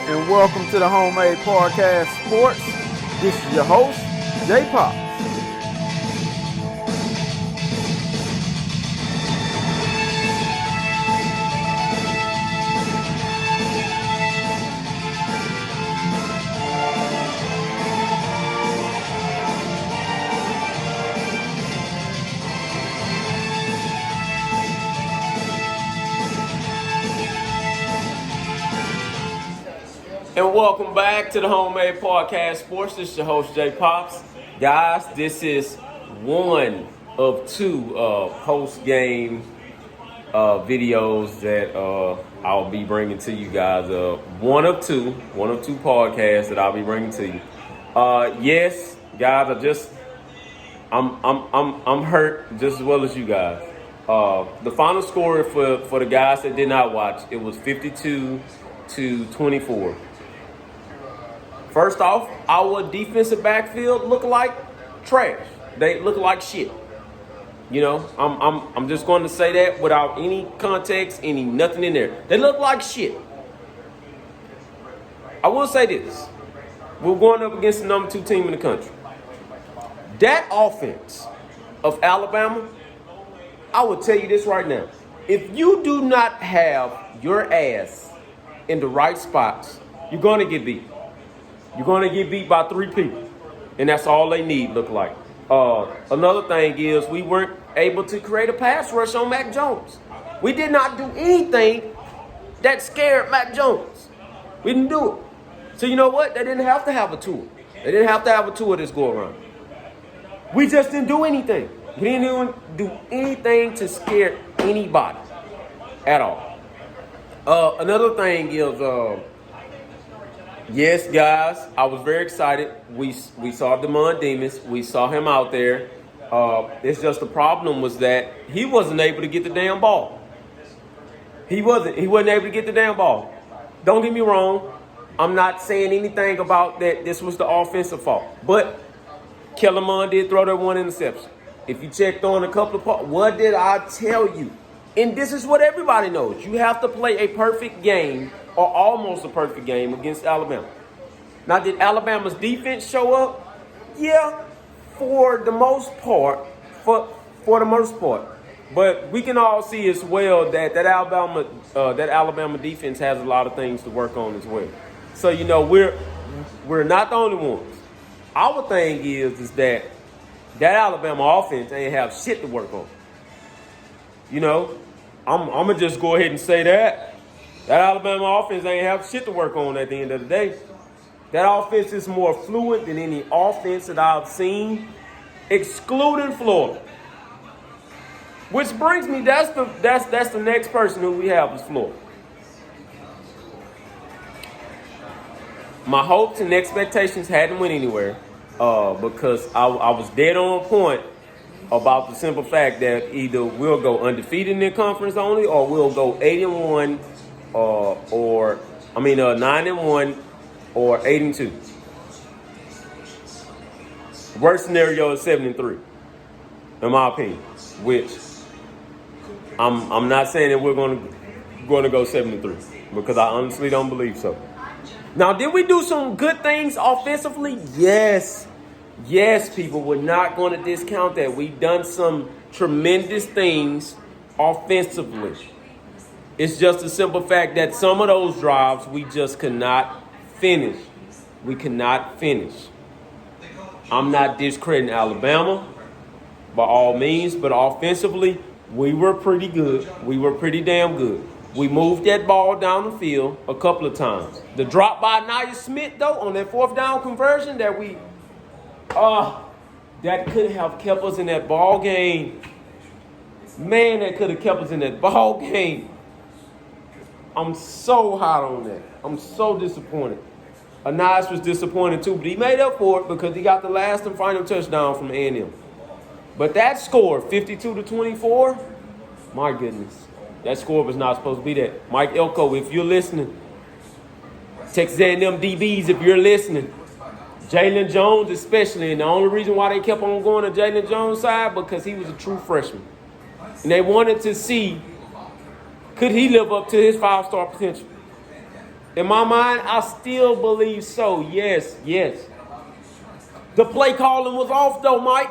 and welcome to the Homemade Podcast Sports. This is your host, J Pop. And welcome back to the Homemade Podcast Sports. This is your host, J Pops. Guys, this is one of two post-game videos that I'll be bringing to you guys. One of two podcasts that I'll be bringing to you. Yes, guys, I'm hurt just as well as you guys. The final score for the guys that did not watch, it was 52-24. First off, our defensive backfield look like trash. They look like shit. You know, I'm just going to say that without any context, nothing in there. They look like shit. I will say this. We're going up against the number 2 team in the country. That offense of Alabama, I will tell you this right now. If you do not have your ass in the right spots, you're going to get beat. You're going to get beat by 3 people. And that's all they need, look like. Another thing is we weren't able to create a pass rush on Mac Jones. We did not do anything that scared Mac Jones. We didn't do it. So you know what? They didn't have to have a tour. They didn't have to have a tour this go around. We just didn't do anything. We didn't even do anything to scare anybody at all. Another thing is... yes, guys, I was very excited. We saw Demond Demas. We saw him out there. It's just the problem was that he wasn't able to get the damn ball. He wasn't able to get the damn ball. Don't get me wrong. I'm not saying anything about that this was the offensive fault. But Kellerman did throw that one interception. If you checked on a couple of parts, what did I tell you? And this is what everybody knows. You have to play a perfect game or almost a perfect game against Alabama. Now, did Alabama's defense show up? Yeah, for the most part. For the most part. But we can all see as well that Alabama defense has a lot of things to work on as well. So, you know, we're not the only ones. Our thing is that Alabama offense ain't have shit to work on. You know, I'm going to just go ahead and say that. That Alabama offense ain't have shit to work on at the end of the day. That offense is more fluid than any offense that I've seen, excluding Florida. Which brings me, that's the next person who we have is Florida. My hopes and expectations hadn't went anywhere because I was dead on point about the simple fact that either we'll go undefeated in the conference only or we'll go 8-1 9-1 or 8-2. Worst scenario is 7-3, in my opinion. Which I'm not saying that we're going to go 7-3 because I honestly don't believe so. Now, did we do some good things offensively? Yes. Yes, people, we're not going to discount that. We've done some tremendous things offensively. It's just a simple fact that some of those drives we just cannot finish. We cannot finish. I'm not discrediting Alabama by all means, but offensively, we were pretty good. We were pretty damn good. We moved that ball down the field a couple of times. The drop by Nia Smith, though, on that 4th down conversion that could have kept us in that ball game. Man, that could have kept us in that ball game. I'm so hot on that. I'm so disappointed. Anas was disappointed too, but he made up for it because he got the last and final touchdown from A&M. But that score, 52-24, my goodness. That score was not supposed to be that. Mike Elko, if you're listening, Texas A&M DBs, if you're listening, Jalen Jones especially, and the only reason why they kept on going to Jalen Jones' side because he was a true freshman. And they wanted to see, could he live up to his 5-star potential? In my mind, I still believe so. Yes. The play calling was off though, Mike.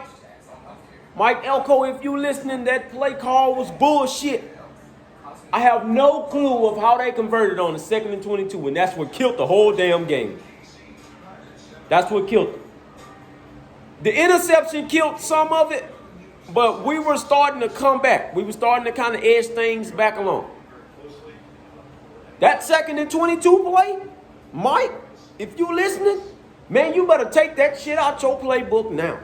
Mike Elko, if you listening, that play call was bullshit. I have no clue of how they converted on the 2nd and 22, and that's what killed the whole damn game. That's what killed it. The interception killed some of it, but we were starting to come back. We were starting to kind of edge things back along. That 2nd and 22 play, Mike, if you listening, man, you better take that shit out your playbook now.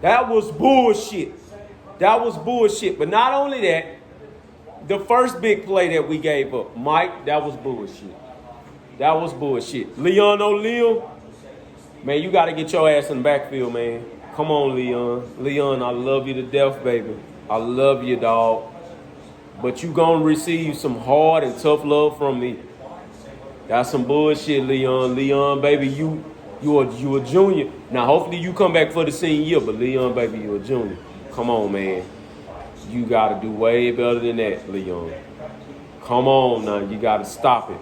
That was bullshit. But not only that, the first big play that we gave up, Mike, that was bullshit. Leon O'Neal, man, you got to get your ass in the backfield, man. Come on, Leon. Leon, I love you to death, baby. I love you, dog. But you going to receive some hard and tough love from me. That's some bullshit, Leon. Leon, baby, you a junior. Now, hopefully you come back for the senior year, but Leon, baby, you a junior. Come on, man. You got to do way better than that, Leon. Come on now. You got to stop it.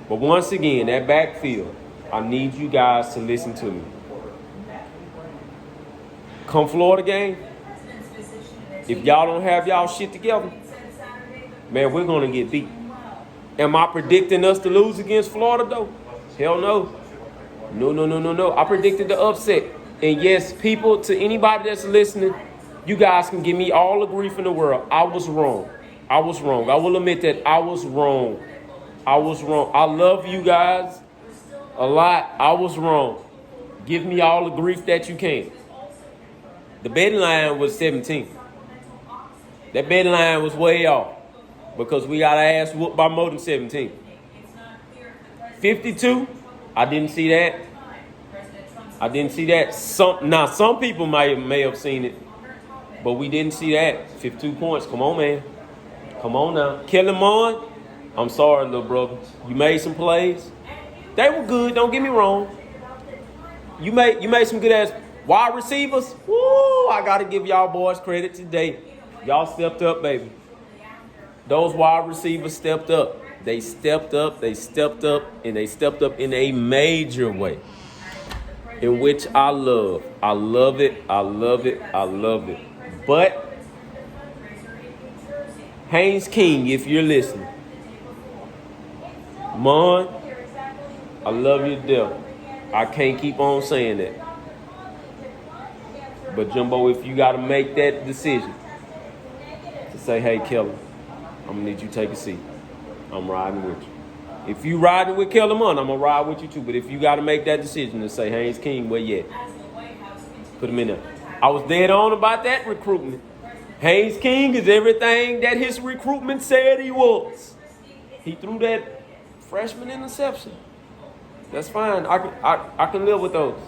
But once again, that backfield, I need you guys to listen to me. Come Florida game, if y'all don't have y'all shit together, man, we're going to get beat. Am I predicting us to lose against Florida, though? Hell no. No. I predicted the upset. And yes, people, to anybody that's listening, you guys can give me all the grief in the world. I was wrong. I will admit that I was wrong. I love you guys a lot. I was wrong. Give me all the grief that you can. The betting line was 17. That betting line was way off because we got our ass whooped by more than 17. 52, I didn't see that. Some people may have seen it, but we didn't see that. 52 points. Come on, man. Come on now. Kellen Mond, I'm sorry, little brother. You made some plays. They were good. Don't get me wrong. You made some good ass wide receivers. Woo! I got to give y'all boys credit today. Y'all stepped up, baby. Those wide receivers stepped up. They stepped up, and they stepped up in a major way, in which I love. I love it. But Haynes King, if you're listening, Mon, I love you to death. I can't keep on saying that. But Jumbo, if you got to make that decision to say, hey, Kelly, I'm going to need you to take a seat. I'm riding with you. If you riding with Kelly Mond, I'm going to ride with you too. But if you got to make that decision to say, Haynes King, where you at? Put him in there. I was dead on about that recruitment. Haynes King is everything that his recruitment said he was. He threw that freshman interception. That's fine. I can live with those.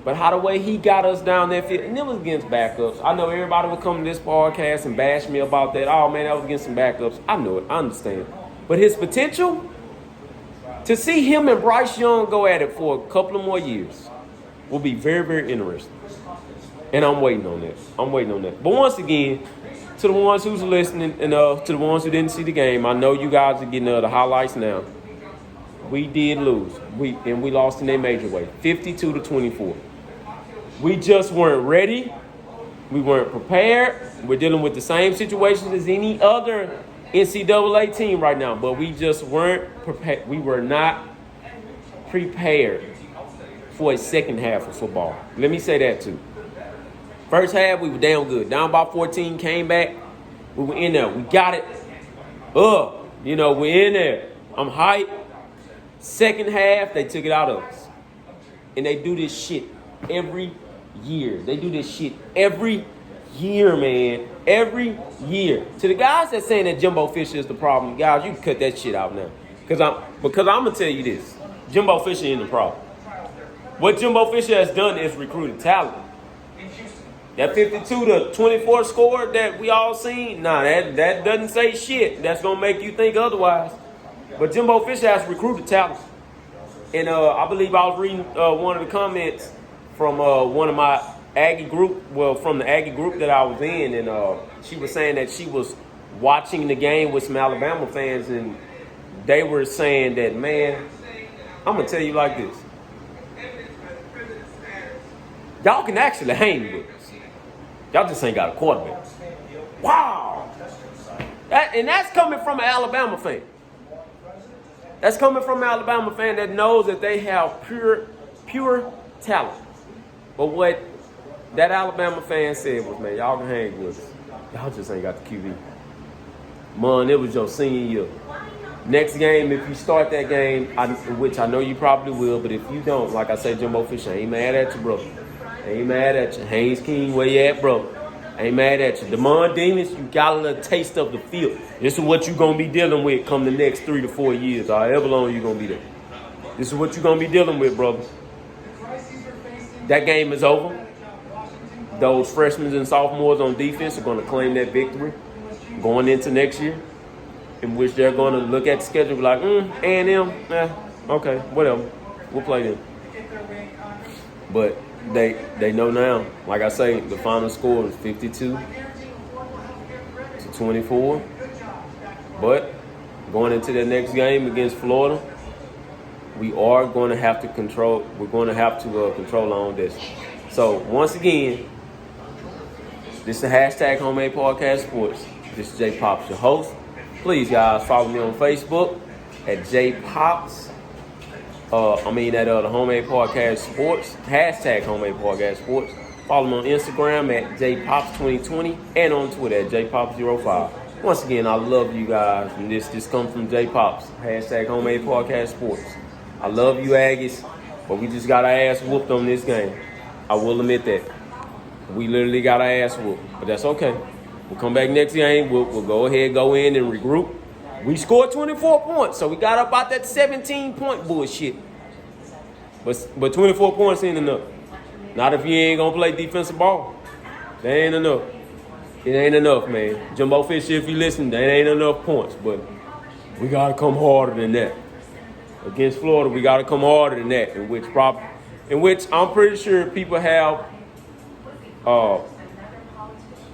But how the way he got us down that field, and it was against backups. I know everybody would come to this podcast and bash me about that. Oh, man, that was against some backups. I know it. I understand. But his potential, to see him and Bryce Young go at it for a couple of more years will be very, very interesting. And I'm waiting on that. But once again, to the ones who's listening and to the ones who didn't see the game, I know you guys are getting the highlights now. We did lose. We lost in a major way, 52-24. We just weren't ready. We weren't prepared. We're dealing with the same situations as any other NCAA team right now, but we just weren't prepared. We were not prepared for a second half of football. Let me say that too. First half, we were damn good. Down by 14, came back. We were in there. We got it. We're in there. I'm hyped. Second half, they took it out of us. And they do this shit every year. They do this shit every year, man. Every year. To the guys that's saying that Jimbo Fisher is the problem, guys, you can cut that shit out now. Because I'm going to tell you this. Jimbo Fisher ain't the problem. What Jimbo Fisher has done is recruited talent. That 52-24 score that we all seen, that doesn't say shit. That's going to make you think otherwise. But Jimbo Fisher has recruited talent. And I believe I was reading one of the comments from one of my Aggie group, from the Aggie group that I was in, and she was saying that she was watching the game with some Alabama fans, and they were saying that, man, I'm going to tell you like this. Y'all can actually hang with us. Y'all just ain't got a quarterback. Wow. And that's coming from an Alabama fan. That's coming from an Alabama fan that knows that they have pure talent. But what that Alabama fan said was, man, y'all can hang with us. Y'all just ain't got the QB. Man, it was your senior year. Next game, if you start that game, which I know you probably will, but if you don't, like I say, Jimbo Fisher, ain't mad at you, bro. Ain't mad at you. Haynes King, where you at, bro? Ain't mad at you. Demond Demas, you got a little taste of the field. This is what you're going to be dealing with come the next 3 to 4 years, or however long you're going to be there. This is what you're going to be dealing with, brother. That game is over. Those freshmen and sophomores on defense are going to claim that victory going into next year, in which they're going to look at the schedule and be like, A&M, okay, whatever. We'll play them. But they know now. Like I say, the final score is 52-24. But going into the next game against Florida, we are going to have to control. We're going to have to control our own destiny. So once again, this is the hashtag Homemade Podcast Sports. This is J Pops, your host. Please, guys, follow me on Facebook at J Pops. The Homemade Podcast Sports, hashtag Homemade Podcast Sports. Follow me on Instagram at JPops2020 and on Twitter at JPops05. Once again, I love you guys, and this comes from J Pops, hashtag Homemade Podcast Sports. I love you, Aggies, but we just got our ass whooped on this game. I will admit that. We literally got our ass whooped, but that's okay. We'll come back next game. We'll go ahead, go in and regroup. We scored 24 points, so we got up out that 17-point bullshit. But 24 points ain't enough. Not if you ain't going to play defensive ball. That ain't enough. It ain't enough, man. Jimbo Fisher, if you listen, that ain't enough points. But we got to come harder than that. Against Florida, we got to come harder than that. In which I'm pretty sure people have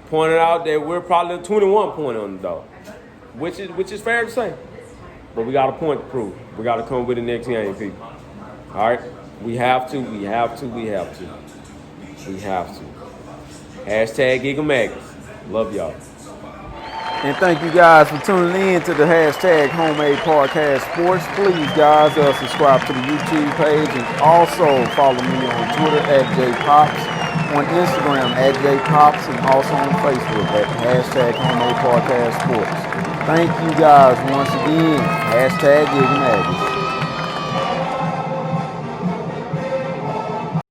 pointed out that we're probably a 21-point underdog. Which is fair to say. But we got a point to prove. We got to come with the next game, people. All right? We have to. Hashtag Eagle Magnus. Love y'all. And thank you guys for tuning in to the hashtag Homemade Podcast Sports. Please, guys, subscribe to the YouTube page and also follow me on Twitter at JPops, on Instagram at JPops, and also on Facebook at hashtag Homemade Podcast Sports. Thank you guys once again. Hashtag Eagle Magnus.